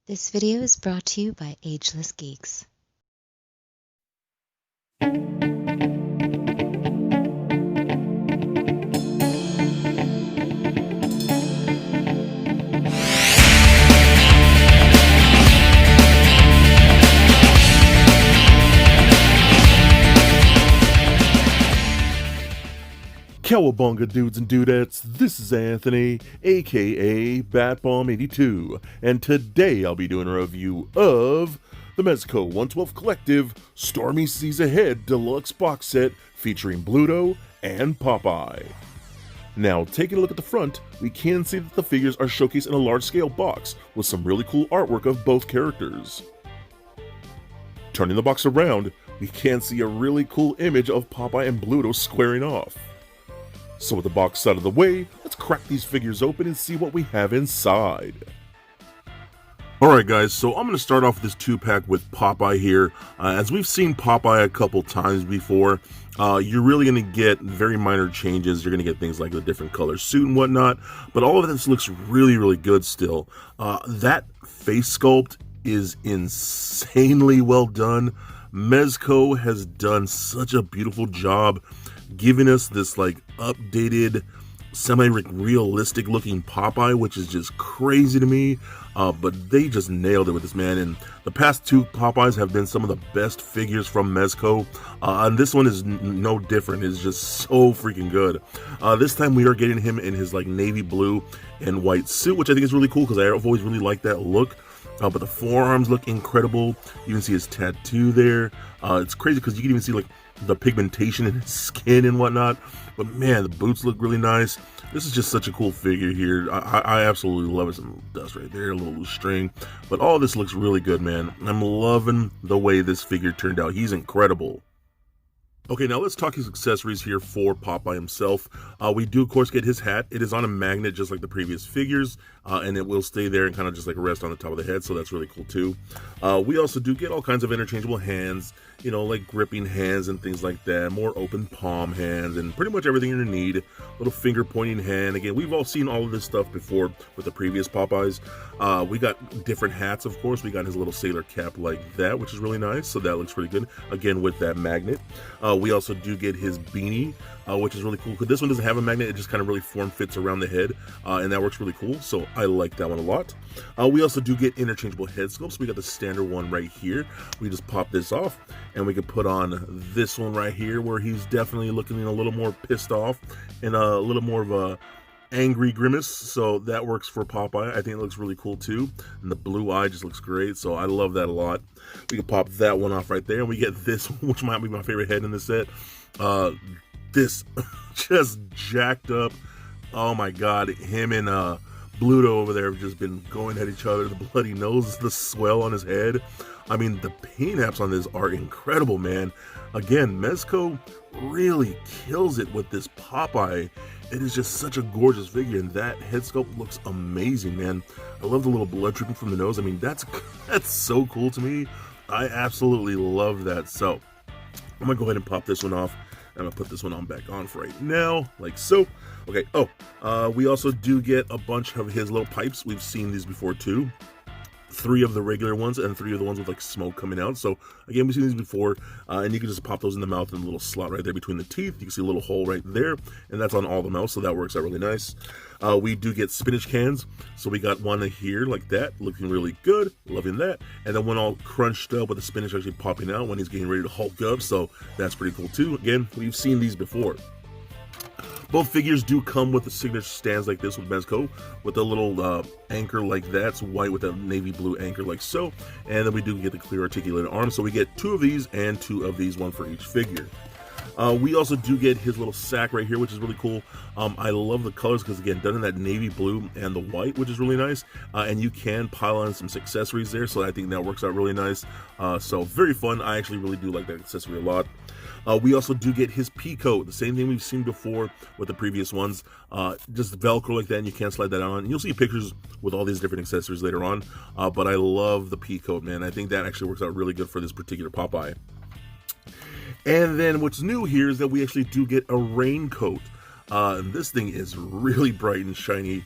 This video is brought to you by Ageless Geeks. Cowabunga dudes and dudettes, this is Anthony, aka BatBomb82, and today I'll be doing a review of the Mezco 112 Collective Stormy Seas Ahead Deluxe Box Set featuring Bluto and Popeye. Now, taking a look at the front, we can see that the figures are showcased in a large-scale box with some really cool artwork of both characters. Turning the box around, we can see a really cool image of Popeye and Bluto squaring off. So with the box out of the way, let's crack these figures open and see what we have inside. Alright guys, so I'm going to start off this 2-pack with Popeye here. As we've seen Popeye a couple times before, you're really going to get very minor changes. You're going to get things like the different color suit and whatnot, but all of this looks really good still. That face sculpt is insanely well done. Mezco has done such a beautiful job giving us this like updated, semi-realistic looking Popeye, which is just crazy to me. But they just nailed it with this, man. And the past two Popeyes have been some of the best figures from Mezco, and this one is no different. It's just so freaking good. This time we are getting him in his like navy blue and white suit, which I think is really cool because I've always really liked that look. But the forearms look incredible. You can see his tattoo there. It's crazy because you can even see like the pigmentation in his skin and whatnot. But man, the boots look really nice. This is just such a cool figure here. I absolutely love it. Some dust right there, a little loose string. But all this looks really good, man. I'm loving the way this figure turned out. He's incredible. Okay, now let's talk his accessories here for Popeye himself. We do, of course, get his hat. It is on a magnet just like the previous figures, and it will stay there and kind of just like rest on the top of the head, so that's really cool too. We also do get all kinds of interchangeable hands, you know, like gripping hands and things like that, more open palm hands, and pretty much everything you need. Little finger pointing hand. Again, we've all seen all of this stuff before with the previous Popeyes. We got different hats, of course. We got his little sailor cap like that, which is really nice, so that looks really good. Again, with that magnet. We also do get his beanie, which is really cool. Because this one doesn't have a magnet, it just kind of really form-fits around the head, and that works really cool, so I like that one a lot. We also do get interchangeable head sculpts. We got the standard one right here. We just pop this off, and we can put on this one right here, where he's definitely looking a little more pissed off, and a little more of a angry grimace, so that works for Popeye. I think it looks really cool too, and the blue eye just looks great, so I love that a lot. We can pop that one off right there, and we get this one, which might be my favorite head in the set. This just jacked up. Oh my god, him and Bluto over there have just been going at each other. The bloody nose, the swell on his head. I mean, the paint apps on this are incredible, man. Again, Mezco really kills it with this Popeye. It is just such a gorgeous figure, and that head sculpt looks amazing, man. I love the little blood dripping from the nose. I mean, that's so cool to me. I absolutely love that. So I'm gonna go ahead and pop this one off. I'm gonna put this one on back on for right now, like so. Okay. We also do get a bunch of his little pipes. We've seen these before too. 3 of the regular ones and 3 of the ones with like smoke coming out. So again, we've seen these before, and you can just pop those in the mouth in a little slot right there between the teeth. You can see a little hole right there, and that's on all the mouths, so that works out really nice. We do get spinach cans, so we got one here like that, looking really good, loving that, and then one all crunched up with the spinach actually popping out when he's getting ready to hulk up, so that's pretty cool too. Again, we've seen these before. Both figures do come with the signature stands like this with Mezco, with a little anchor like that. It's white with a navy blue anchor like so. And then we do get the clear articulated arms. So we get 2 of these and 2 of these, one for each figure. We also do get his little sack right here, which is really cool. I love the colors because, again, done in that navy blue and the white, which is really nice. And you can pile on some accessories there, so I think that works out really nice. So very fun. I actually really do like that accessory a lot. We also do get his pea coat, the same thing we've seen before with the previous ones. Just Velcro like that, and you can't slide that on. And you'll see pictures with all these different accessories later on. But I love the pea coat, man. I think that actually works out really good for this particular Popeye. And then what's new here is that we actually do get a raincoat. And this thing is really bright and shiny.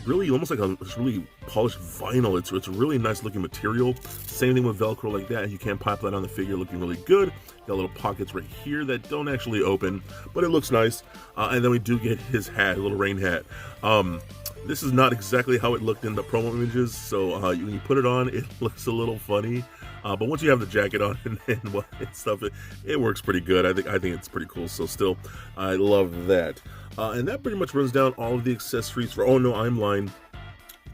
really almost like a really polished vinyl. It's a really nice looking material. Same thing with Velcro like that. You can pop that on the figure, looking really good. Got little pockets right here that don't actually open, but it looks nice. And then we do get his hat, a little rain hat. This is not exactly how it looked in the promo images, so when you put it on, it looks a little funny. But once you have the jacket on and stuff, it works pretty good. I think it's pretty cool. So still, I love that. And that pretty much runs down all of the accessories for. Oh no, I'm lying.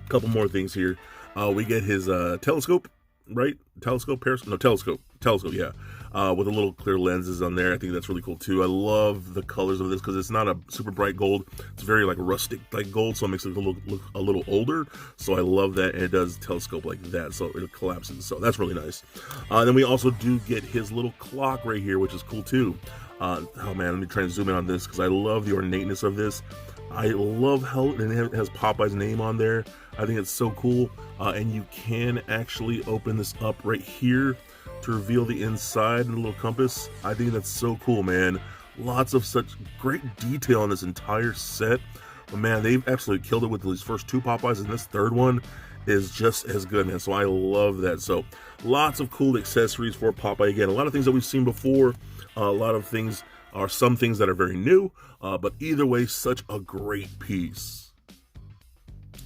A couple more things here. We get his telescope, right? Telescope, yeah. With the little clear lenses on there. I think that's really cool too. I love the colors of this because it's not a super bright gold. It's very like rustic like gold, so it makes it look a little older. So I love that, and it does telescope like that, so it collapses. So that's really nice. Then we also do get his little clock right here, which is cool too. Oh man, let me try and zoom in on this because I love the ornateness of this. I love how it has Popeye's name on there. I think it's so cool. And you can actually open this up right here to reveal the inside and the little compass. I think that's so cool, man. Lots of such great detail on this entire set. But man, they've absolutely killed it with these first two Popeyes, and this third one is just as good, man. So I love that. So lots of cool accessories for Popeye. Again, a lot of things that we've seen before. A lot of things are some things that are very new, but either way, such a great piece.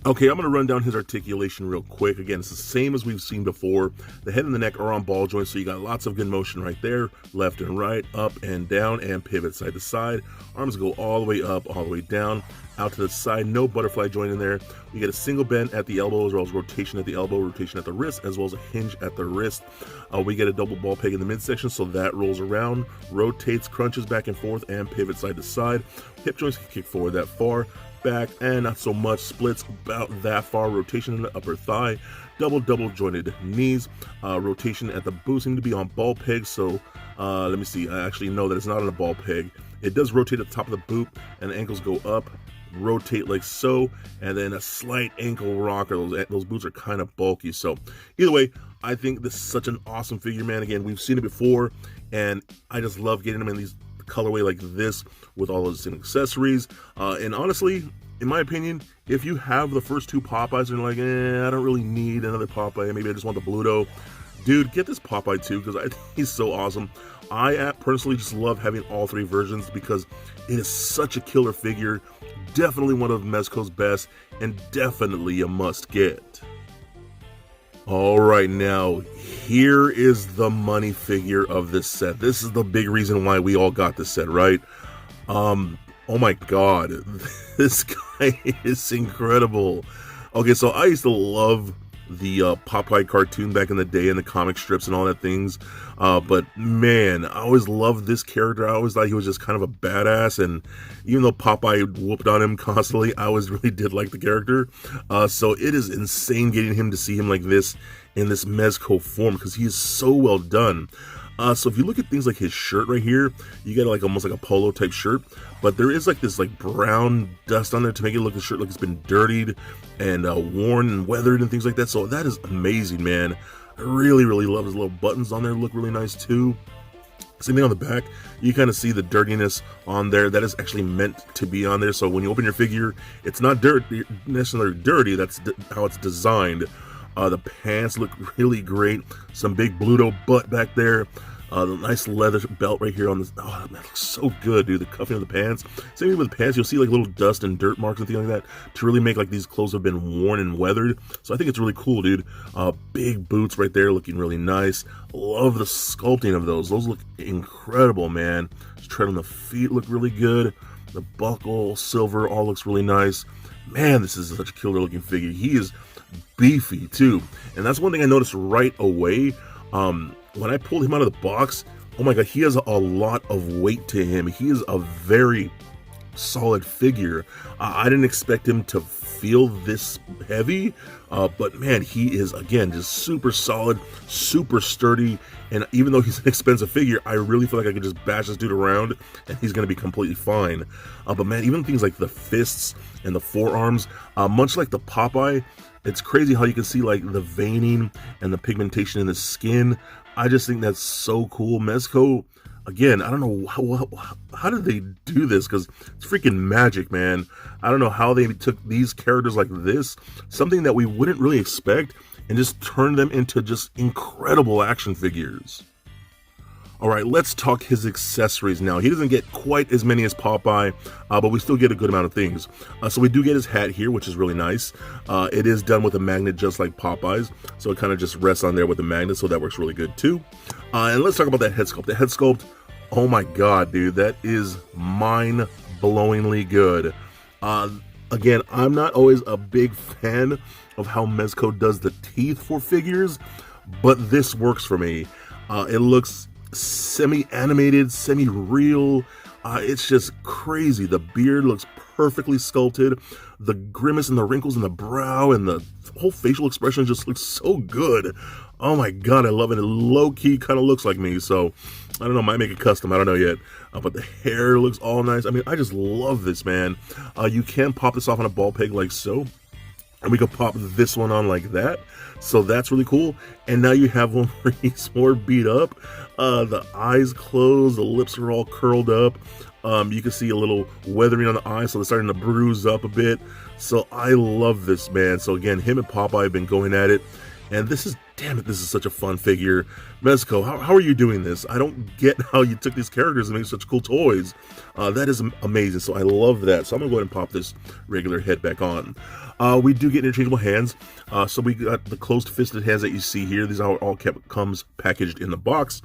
Okay, I'm going to run down his articulation real quick. Again, it's the same as we've seen before. The head and the neck are on ball joints, so you got lots of good motion right there. Left and right, up and down, and pivot side to side. Arms go all the way up, all the way down, out to the side. No butterfly joint in there. We get a single bend at the elbow, as well as rotation at the elbow, rotation at the wrist, as well as a hinge at the wrist. We get a double ball peg in the midsection, so that rolls around, rotates, crunches back and forth, and pivot side to side. Hip joints can kick forward that far. Back and not so much, splits about that far, rotation in the upper thigh, double jointed knees, rotation at the boot seem to be on ball pegs. So let me see, I actually know that it's not on a ball peg. It does rotate at the top of the boot, and the ankles go up, rotate like so, and then a slight ankle rocker. Those boots are kind of bulky. So either way, I think this is such an awesome figure, man. Again, we've seen it before, and I just love getting them in these colorway like this with all those accessories. And honestly, in my opinion, if you have the first two Popeyes and you're like, I don't really need another Popeye, maybe I just want the Bluto, dude, get this Popeye too, because I think he's so awesome. I personally just love having all three versions because it is such a killer figure. Definitely one of Mezco's best, and definitely a must get. All right, now here is the money figure of this set. This is the big reason why we all got this set, right? Oh my god, this guy is incredible. Okay, so I used to love the Popeye cartoon back in the day and the comic strips and all that things, but man, I always loved this character. I always thought he was just kind of a badass, and even though Popeye whooped on him constantly, I always really did like the character. So it is insane getting him to see him like this in this Mezco form because he is so well done. So if you look at things like his shirt right here, you get like almost like a polo type shirt, but there is like this like brown dust on there to make it look the shirt like it's been dirtied and worn and weathered and things like that. So that is amazing, man. I really love his little buttons on there, look really nice too. Same thing on the back, you kind of see the dirtiness on there. That is actually meant to be on there. So when you open your figure, it's not necessarily dirty. That's how it's designed. The pants look really great. Some big Bluto butt back there. The nice leather belt right here on this. Oh, that looks so good, dude. The cuffing of the pants. Same thing with the pants. You'll see like little dust and dirt marks and things like that to really make like these clothes have been worn and weathered. So I think it's really cool, dude. Big boots right there looking really nice. Love the sculpting of those. Those look incredible, man. Just tread on the feet look really good. The buckle, silver, all looks really nice. Man, this is such a killer looking figure. He is beefy too, and that's one thing I noticed right away. When I pulled him out of the box, oh my god, he has a lot of weight to him. He is a very solid figure. I didn't expect him to feel this heavy, but man, he is again just super solid, super sturdy, and even though he's an expensive figure, I really feel like I could just bash this dude around and he's gonna be completely fine. But man, even things like the fists and the forearms, much like the Popeye, it's crazy how you can see like the veining and the pigmentation in the skin. I just think that's so cool. Mezco, Again, I don't know how did they do this, because it's freaking magic, man. I don't know how they took these characters like this, something that we wouldn't really expect, and just turned them into just incredible action figures. All right, let's talk his accessories now. He doesn't get quite as many as Popeye, but we still get a good amount of things. So we do get his hat here, which is really nice. It is done with a magnet just like Popeye's, so it kind of just rests on there with a magnet, so that works really good too. And let's talk about that head sculpt. The head sculpt, oh my god, dude, that is mind-blowingly good. Again, I'm not always a big fan of how Mezco does the teeth for figures, but this works for me. It looks semi-animated, semi-real. It's just crazy. The beard looks perfectly sculpted. The grimace and the wrinkles in the brow and the whole facial expression just looks so good. Oh my god, I love it. It low-key kind of looks like me, so I don't know, might make it custom, I don't know yet. But the hair looks all nice. I mean, I just love this, man. You can pop this off on a ball peg like so, and we could pop this one on like that. So that's really cool. And now you have one where he's more beat up. The eyes closed, the lips are all curled up. You can see a little weathering on the eyes, so they're starting to bruise up a bit. So I love this, man. So again, him and Popeye have been going at it. And this is, damn it, this is such a fun figure. Mezco, how are you doing this? I don't get how you took these characters and made such cool toys. That is amazing, so I love that. So I'm going to go ahead and pop this regular head back on. We do get interchangeable hands. So we got the closed-fisted hands that you see here. These are how it all comes packaged in the box.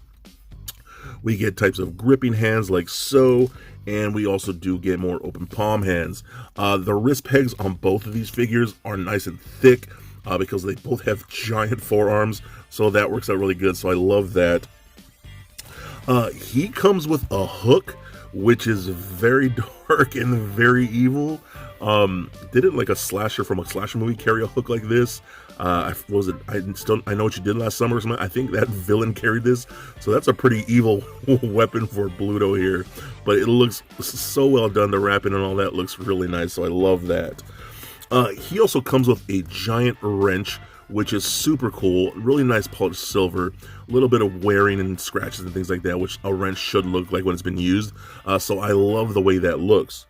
We get types of gripping hands like so, and we also do get more open palm hands. The wrist pegs on both of these figures are nice and thick, because they both have giant forearms, so that works out really good, so I love that. He comes with a hook, which is very dark and very evil. Didn't like a slasher from a slasher movie carry a hook like this? I Know What You Did Last Summer or something. I think that villain carried this, so that's a pretty evil weapon for Bluto here, but it looks so well done. The wrapping and all that looks really nice, so I love that. He also comes with a giant wrench, which is super cool. Really nice polished silver. A little bit of wearing and scratches and things like that, which a wrench should look like when it's been used. So I love the way that looks.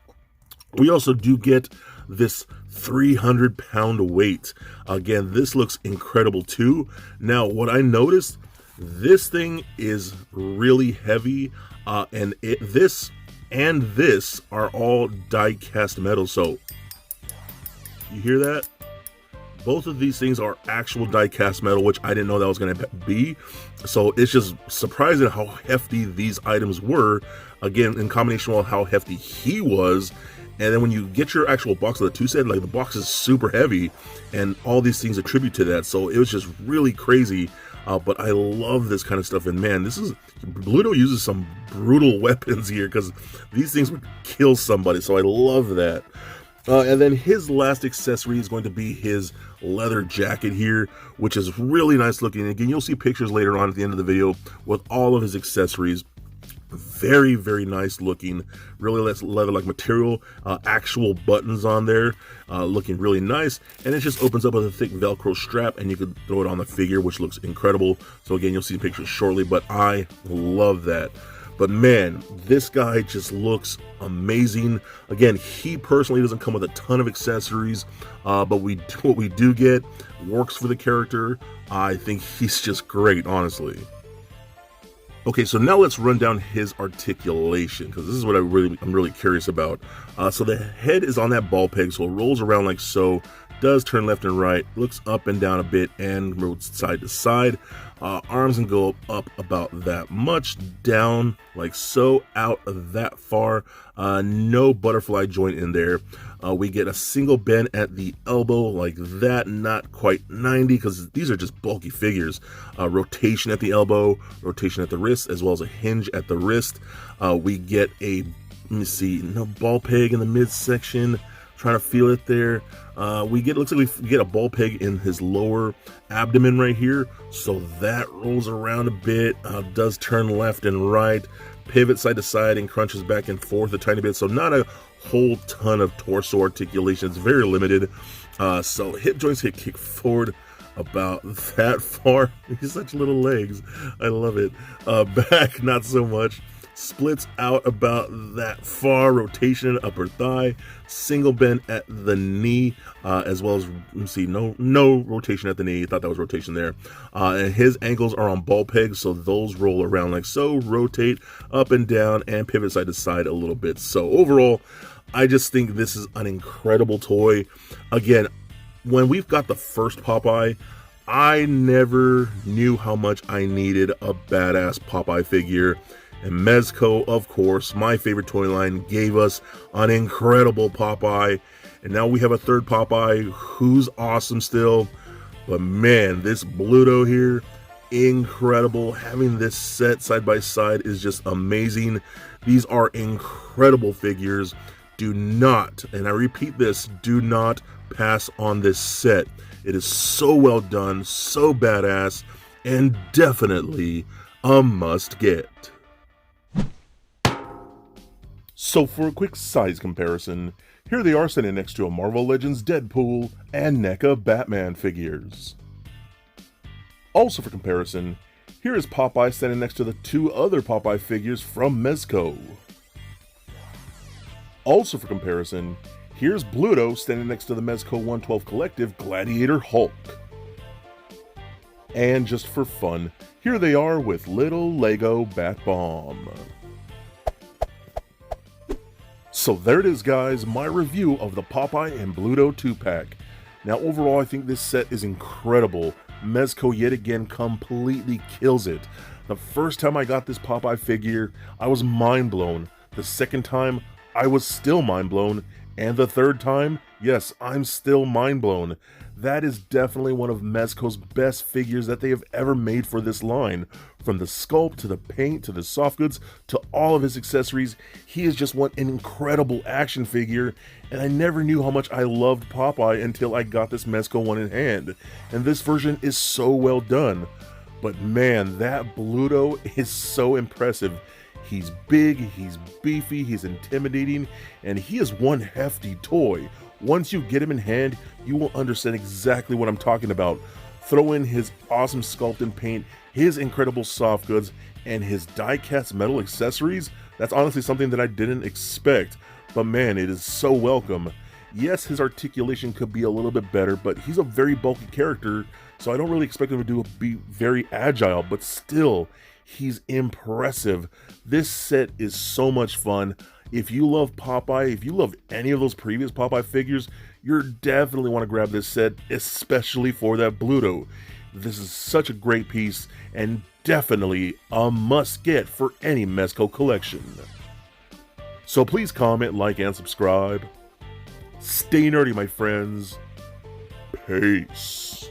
We also do get this 300-pound weight. Again, this looks incredible too. Now, what I noticed, this thing is really heavy, and this and this are all die-cast metal. So you hear that? Both of these things are actual die-cast metal, which I didn't know that was going to be. So it's just surprising how hefty these items were. Again, in combination with how hefty he was. And then when you get your actual box of the two set, like the box is super heavy, and all these things attribute to that. So it was just really crazy. But I love this kind of stuff. And man, Bluto uses some brutal weapons here, because these things would kill somebody. So I love that. And then his last accessory is going to be his leather jacket here, which is really nice looking. Again, you'll see pictures later on at the end of the video with all of his accessories. Very, very nice looking. Really nice leather-like material. Actual buttons on there, looking really nice. And it just opens up with a thick Velcro strap, and you could throw it on the figure, which looks incredible. So again, you'll see pictures shortly, but I love that. But man, this guy just looks amazing. Again, he personally doesn't come with a ton of accessories, but what we do get works for the character. I think he's just great, honestly. Okay, so now let's run down his articulation, because this is what I'm really curious about. So the head is on that ball peg, so it rolls around like so, does turn left and right, looks up and down a bit, and moves side to side. Arms can go up about that much, down like so, out that far. No butterfly joint in there. We get a single bend at the elbow like that, not quite 90, because these are just bulky figures. Rotation at the elbow, rotation at the wrist, as well as a hinge at the wrist. We get a, let me see, no ball peg in the midsection. Trying to feel it there. Looks like we get a ball peg in his lower abdomen right here, so that rolls around a bit, does turn left and right, pivot side to side, and crunches back and forth a tiny bit. So not a whole ton of torso articulation. It's very limited. So hip joints kick forward about that far. He's such little legs. I love it. Back, not so much. splits out about that far, rotation upper thigh, single bend at the knee, as well as, let's see, no rotation at the knee. Thought that was rotation there. And his ankles are on ball pegs, so those roll around like so, rotate up and down, and pivot side to side a little bit. So overall, I just think this is an incredible toy. Again, when we've got the first Popeye, I never knew how much I needed a badass Popeye figure. And Mezco, of course, my favorite toy line, gave us an incredible Popeye. And now we have a third Popeye who's awesome still. But man, this Bluto here, incredible. Having this set side by side is just amazing. These are incredible figures. Do not, and I repeat this, do not pass on this set. It is so well done, so badass, and definitely a must get. So for a quick size comparison, here they are standing next to a Marvel Legends Deadpool and NECA Batman figures. Also for comparison, here is Popeye standing next to the two other Popeye figures from Mezco. Also for comparison, here's Bluto standing next to the Mezco 112 Collective Gladiator Hulk. And just for fun, here they are with little Lego Bat Bomb. So there it is, guys, my review of the Popeye and Bluto 2-pack. Now overall, I think this set is incredible. Mezco yet again completely kills it. The first time I got this Popeye figure, I was mind blown. The second time, I was still mind blown. And the third time, yes, I'm still mind blown. That is definitely one of Mezco's best figures that they have ever made for this line. From the sculpt, to the paint, to the soft goods, to all of his accessories, he is just an incredible action figure, and I never knew how much I loved Popeye until I got this Mezco one in hand. And this version is so well done. But man, that Bluto is so impressive. He's big, he's beefy, he's intimidating, and he is one hefty toy. Once you get him in hand, you will understand exactly what I'm talking about. Throw in his awesome sculpt and paint, his incredible soft goods, and his die-cast metal accessories. That's honestly something that I didn't expect, but man, it is so welcome. Yes, his articulation could be a little bit better, but he's a very bulky character, so I don't really expect him to be very agile, but still, he's impressive. This set is so much fun. If you love Popeye, if you love any of those previous Popeye figures, you're definitely want to grab this set, especially for that Bluto. This is such a great piece and definitely a must get for any Mezco collection. So please comment, like, and subscribe. Stay nerdy, my friends. Peace.